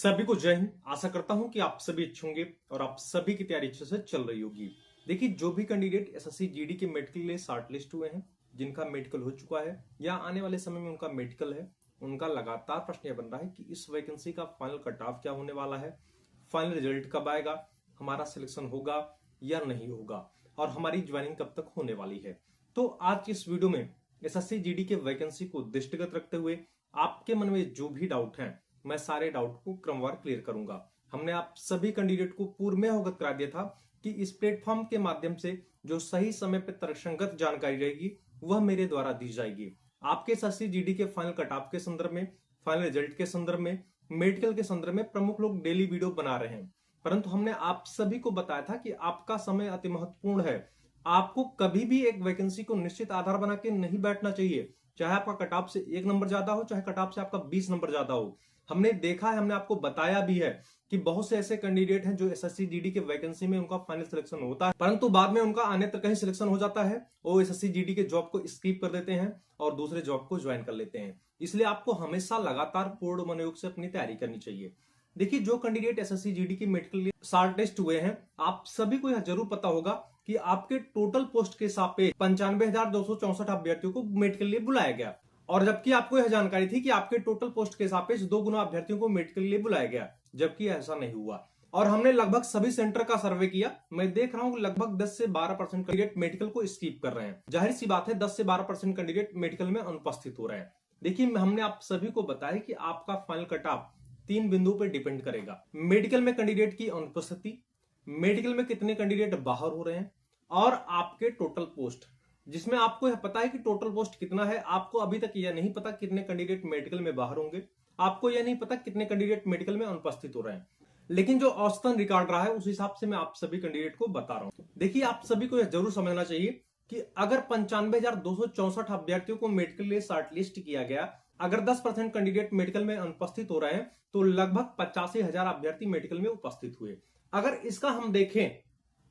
सभी को जय हिंद। आशा करता हूं कि आप सभी अच्छे होंगे और आप सभी की तैयारी अच्छे से चल रही होगी। देखिए, जो भी कैंडिडेट एसएससी जीडी के मेडिकल के लिए शॉर्ट लिस्ट हुए हैं, जिनका मेडिकल हो चुका है या आने वाले समय में उनका मेडिकल है, उनका लगातार प्रश्न यह बन रहा है कि इस वैकेंसी का फाइनल कट ऑफ क्या होने वाला है, फाइनल रिजल्ट कब आएगा, हमारा सिलेक्शन होगा या नहीं होगा और हमारी ज्वाइनिंग कब तक होने वाली है। तो आज की इस वीडियो में एसएससी जीडी के वैकेंसी को दृष्टिगत रखते हुए आपके मन में जो भी डाउट हैं, मैं सारे डाउट को क्रमवार क्लियर करूंगा। हमने आप सभी कैंडिडेट को पूर्व में अवगत करा दिया था कि इस प्लेटफॉर्म के माध्यम से जो सही समय पर तर्कसंगत जानकारी रहेगी वह मेरे द्वारा दी जाएगी। आपके एसएससी जीडी के फाइनल कट ऑफ के संदर्भ में, फाइनल रिजल्ट के संदर्भ में, मेडिकल के संदर्भ में प्रमुख लोग डेली वीडियो बना रहे हैं, परंतु हमने आप सभी को बताया था कि आपका समय अति महत्वपूर्ण है। आपको कभी भी एक वैकेंसी को निश्चित आधार बना के नहीं बैठना चाहिए, चाहे आपका कट ऑफ से 1 नंबर ज्यादा हो, चाहे कट ऑफ से आपका 20 नंबर ज्यादा हो। हमने देखा है, हमने आपको बताया भी है कि बहुत से ऐसे कैंडिडेट हैं जो एसएससी जीडी के वैकेंसी में उनका फाइनल सिलेक्शन होता है, परंतु बाद में उनका अन्य कहीं सिलेक्शन हो जाता है, वो एसएससी जीडी के जॉब को स्किप कर देते हैं और दूसरे जॉब को ज्वाइन कर लेते हैं। इसलिए आपको हमेशा लगातार पूर्ण मनोयोग से अपनी तैयारी करनी चाहिए। देखिए, जो कैंडिडेट एसएससी जीडी के मेडिकल लिए शॉर्ट लिस्ट हुए हैं, आप सभी को यह जरूर पता होगा कि आपके टोटल पोस्ट के सापेक्ष 95,264 अभ्यर्थियों को मेडिकल लिए बुलाया गया, और जबकि आपको यह जानकारी थी कि आपके टोटल पोस्ट के सापेक्ष 2 गुना अभ्यर्थियों को मेडिकल लिए बुलाया गया, जबकि ऐसा नहीं हुआ। और हमने लगभग सभी सेंटर का सर्वे किया। मैं देख रहा हूं लगभग 10 से 12% कैंडिडेट मेडिकल को स्किप कर रहे हैं। जाहिर सी बात है, 10 से 12% कैंडिडेट मेडिकल में अनुपस्थित हो रहे हैं। देखिए, हमने आप सभी को बताया कि आपका फाइनल कट ऑफ 3 बिंदुओं पर डिपेंड करेगा। मेडिकल में कैंडिडेट की अनुपस्थिति, मेडिकल में कितने कैंडिडेट बाहर हो रहे हैं, और आपके टोटल पोस्ट, जिसमें आपको यह पता है कि टोटल पोस्ट कितना है। आपको अभी तक यह नहीं पता कितने कैंडिडेट मेडिकल में बाहर होंगे, आपको यह नहीं पता कितने कैंडिडेट मेडिकल में अनुपस्थित हो रहे हैं, लेकिन जो औसतन रिकॉर्ड रहा है उस हिसाब से मैं आप सभी कैंडिडेट को बता रहा हूं। देखिए, आप सभी को यह जरूर समझना चाहिए कि अगर 95,264 अभ्यर्थियों को मेडिकल लिए शॉर्टलिस्ट किया गया, अगर 10% कैंडिडेट मेडिकल में अनुपस्थित हो रहे हैं, तो लगभग 85,000 अभ्यर्थी मेडिकल में उपस्थित हुए। अगर इसका हम देखें,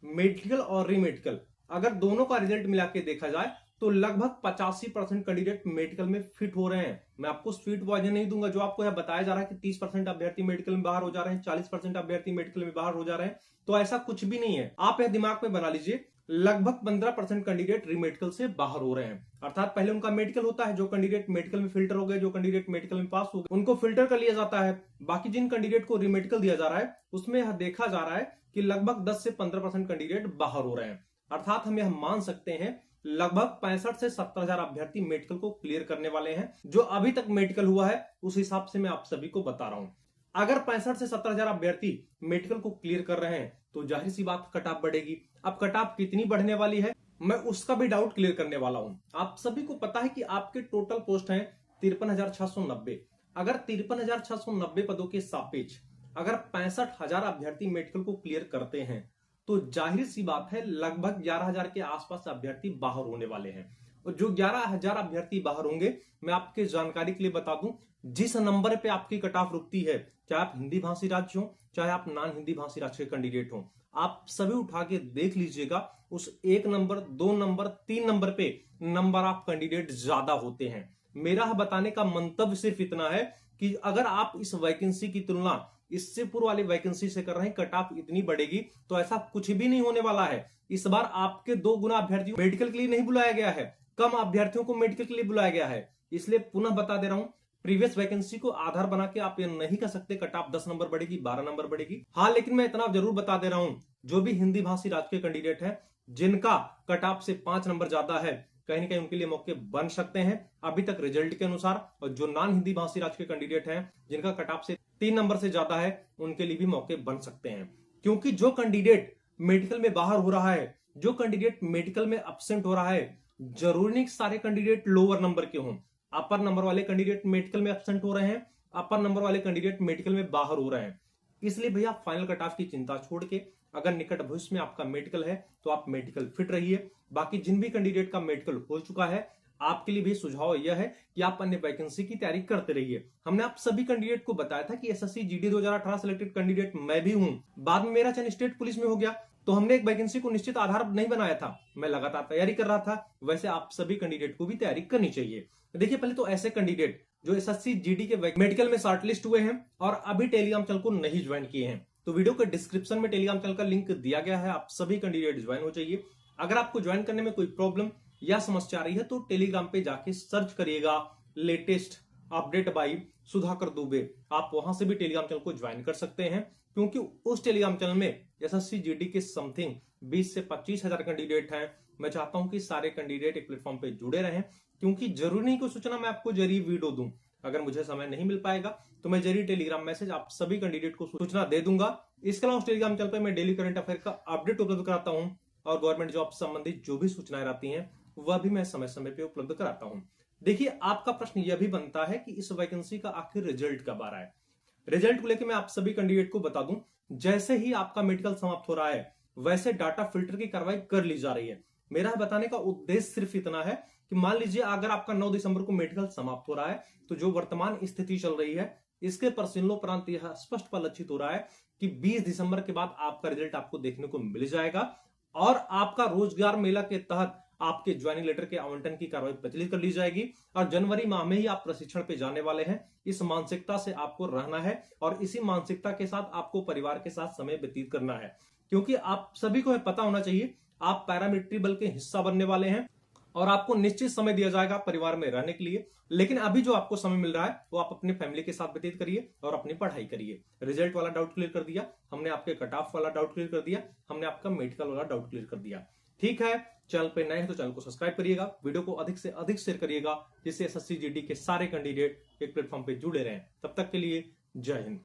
मेडिकल और रीमेडिकल, अगर दोनों का रिजल्ट मिला के देखा जाए तो लगभग 85% कैंडिडेट मेडिकल में फिट हो रहे हैं। मैं आपको स्वीट पॉइजन नहीं दूंगा जो आपको यह बताया जा रहा है कि 30% अभ्यर्थी मेडिकल में बाहर हो जा रहे हैं, 40% अभ्यर्थी मेडिकल में बाहर हो जा रहे हैं, तो ऐसा कुछ भी नहीं है। आप यह दिमाग में बना लीजिए, लगभग 15% कैंडिडेट रीमेडिकल से बाहर हो रहे हैं। अर्थात पहले उनका मेडिकल होता है, जो कैंडिडेट मेडिकल में फिल्टर हो गए, जो कैंडिडेट मेडिकल में पास हो गए, उनको फिल्टर कर लिया जाता है। बाकी जिन कैंडिडेट को रीमेडिकल दिया जा रहा है उसमें यह देखा जा रहा है कि लगभग 10 से 15% कैंडिडेट बाहर हो रहे हैं। अर्थात हम यह मान सकते हैं लगभग 65 से 70,000 अभ्यर्थी मेडिकल को क्लियर करने वाले हैं। जो अभी तक मेडिकल हुआ है उस हिसाब से मैं आप सभी को बता रहा हूं। अगर 65 से 70,000 अभ्यर्थी मेडिकल को क्लियर कर रहे हैं तो जाहिर सी बात कट ऑफ बढ़ेगी। अब कट ऑफ कितनी बढ़ने वाली है, मैं उसका भी डाउट क्लियर करने वाला हूं। आप सभी को पता है कि आपके टोटल पोस्ट हैं 53,690। अगर 53,690 पदों के सापेक्ष अगर 65,000 अभ्यर्थी मेडिकल को क्लियर करते हैं तो जाहिर सी बात है लगभग 11,000 के आसपास अभ्यर्थी बाहर होने वाले हैं। और जो 11,000 अभ्यर्थी बाहर होंगे, मैं आपके जानकारी के लिए बता दूं, जिस नंबर पे आपकी कट ऑफ रुकती है, चाहे आप हिंदी भाषी राज्य हो, चाहे आप नॉन हिंदी भाषी राज्य के कैंडिडेट हो, आप सभी उठा के देख लीजिएगा, उस 1 नंबर, 2 नंबर, 3 नंबर पे नंबर ऑफ कैंडिडेट ज्यादा होते हैं। मेरा बताने का मंतव्य सिर्फ इतना है कि अगर आप इस वैकेंसी की तुलना इससे पूर्व वाली वैकेंसी से कर रहे हैं, कट ऑफ इतनी बढ़ेगी, तो ऐसा कुछ भी नहीं होने वाला है। इस बार आपके 2 गुना अभ्यर्थियों मेडिकल के लिए नहीं बुलाया गया है, कम अभ्यर्थियों को मेडिकल के लिए बुलाया गया है। इसलिए पुनः बता दे रहा हूं, प्रीवियस वैकेंसी को आधार बना के आप ये नहीं कर सकते कट ऑफ 10 नंबर बढ़ेगी, 12 नंबर बढ़ेगी। हाँ, लेकिन मैं इतना जरूर बता दे रहा हूं, जो भी हिंदी भाषी राज्य के कैंडिडेट है जिनका कट ऑफ से 5 नंबर ज्यादा है, कहीं ना कहीं उनके लिए मौके बन सकते हैं अभी तक रिजल्ट के अनुसार। और जो नॉन हिंदी भाषी राज्य के कैंडिडेट हैं जिनका कट ऑफ से 3 नंबर से ज्यादा है, उनके लिए भी मौके बन सकते हैं। क्योंकि जो कैंडिडेट मेडिकल में बाहर हो रहा है, जो कैंडिडेट मेडिकल में एब्सेंट हो रहा है, जरूरी नहीं सारे कैंडिडेट लोअर नंबर के हों। अपर नंबर वाले कैंडिडेट मेडिकल में एब्सेंट हो रहे हैं, अपर नंबर वाले कैंडिडेट मेडिकल में बाहर हो रहे हैं। इसलिए भैया फाइनल कट ऑफ की चिंता छोड़ के अगर निकट भविष्य में आपका मेडिकल है तो आप मेडिकल फिट रहिए। बाकी जिन भी कैंडिडेट का मेडिकल हो चुका है, आपके लिए भी सुझाव यह है कि आप अन्य वैकेंसी की तैयारी करते रहिए। हमने आप सभी कैंडिडेट को बताया था कि एसएससी जीडी 2018 सिलेक्टेड कैंडिडेट मैं भी हूं। बाद में मेरा चयन स्टेट पुलिस में हो गया, तो हमने एक वैकेंसी को निश्चित आधार नहीं बनाया था, मैं लगातार तैयारी कर रहा था। वैसे आप सभी कैंडिडेट को भी तैयारी करनी चाहिए। देखिए, पहले तो ऐसे कैंडिडेट जो एसएससी जीडी के मेडिकल में शॉर्टलिस्ट हुए हैं और अभी टेलीग्राम चैनल को नहीं ज्वाइन किए हैं, तो वीडियो के डिस्क्रिप्शन में टेलीग्राम चैनल का लिंक दिया गया है। आप सभी कैंडिडेट ज्वाइन हो जाइए। अगर आपको ज्वाइन करने में कोई प्रॉब्लम या समस्या आ रही है तो टेलीग्राम पे जाके सर्च करिएगा latest update by Sudhakar Dubey. आप वहां से भी टेलीग्राम चैनल को ज्वाइन कर सकते हैं, क्योंकि उस टेलीग्राम चैनल में एसएससी जीडी के समथिंग 20 से 25 हजार कैंडिडेट हैं। मैं चाहता हूं कि सारे कैंडिडेट एक प्लेटफॉर्म पे जुड़े रहें, क्योंकि जरूरी नहीं कोई सूचना मैं आपको जरिए वीडियो दूं। अगर मुझे समय नहीं मिल पाएगा तो मैं जरिए टेलीग्राम मैसेज आप सभी कैंडिडेट को सूचना दे दूंगा। इसके अलावा उस टेलीग्राम चैनल पर मैं डेली करंट अफेयर का अपडेट उपलब्ध कराता हूं और गवर्नमेंट जॉब से संबंधित जो भी सूचनाएं रहती हैं वह भी मैं समय समय पे उपलब्ध कराता हूं। देखिए, आपका प्रश्न यह भी बनता है कि इस वैकेंसी का आखिर रिजल्ट कब आ रहा है। रिजल्ट को लेकर मैं आप सभी कैंडिडेट को बता दूं, जैसे ही आपका मेडिकल समाप्त हो रहा है वैसे डाटा फिल्टर की कार्रवाई कर ली जा रही है। मेरा बताने का उद्देश्य सिर्फ इतना है कि मान लीजिए अगर आपका 9 दिसंबर को मेडिकल समाप्त हो रहा है, तो जो वर्तमान स्थिति चल रही है इसके परिशीलनोपरांत यह स्पष्ट परिलक्षित हो रहा है कि 20 दिसंबर के बाद आपका रिजल्ट आपको देखने को मिल जाएगा और आपका रोजगार मेला के तहत आपके ज्वाइनिंग लेटर के आवंटन की कार्रवाई प्रचलित कर ली जाएगी और जनवरी माह में ही आप प्रशिक्षण पे जाने वाले हैं। इस मानसिकता से आपको रहना है और इसी मानसिकता के साथ आपको परिवार के साथ समय व्यतीत करना है, क्योंकि आप सभी को पता होना चाहिए आप पैरामिलिट्री बल के हिस्सा बनने वाले हैं और आपको निश्चित समय दिया जाएगा परिवार में रहने के लिए। लेकिन अभी जो आपको समय मिल रहा है वो आप अपने फैमिली के साथ व्यतीत करिए और अपनी पढ़ाई करिए। रिजल्ट वाला डाउट क्लियर कर दिया हमने, आपके कट ऑफ वाला डाउट क्लियर कर दिया हमने, आपका मेडिकल वाला डाउट क्लियर कर दिया। ठीक है, चैनल पे नए हैं तो चैनल को सब्सक्राइब करिएगा, वीडियो को अधिक से अधिक शेयर करिएगा, जिससे एसएससी जीडी के सारे कैंडिडेट एक प्लेटफॉर्म पे जुड़े रहें। तब तक के लिए जय हिंद।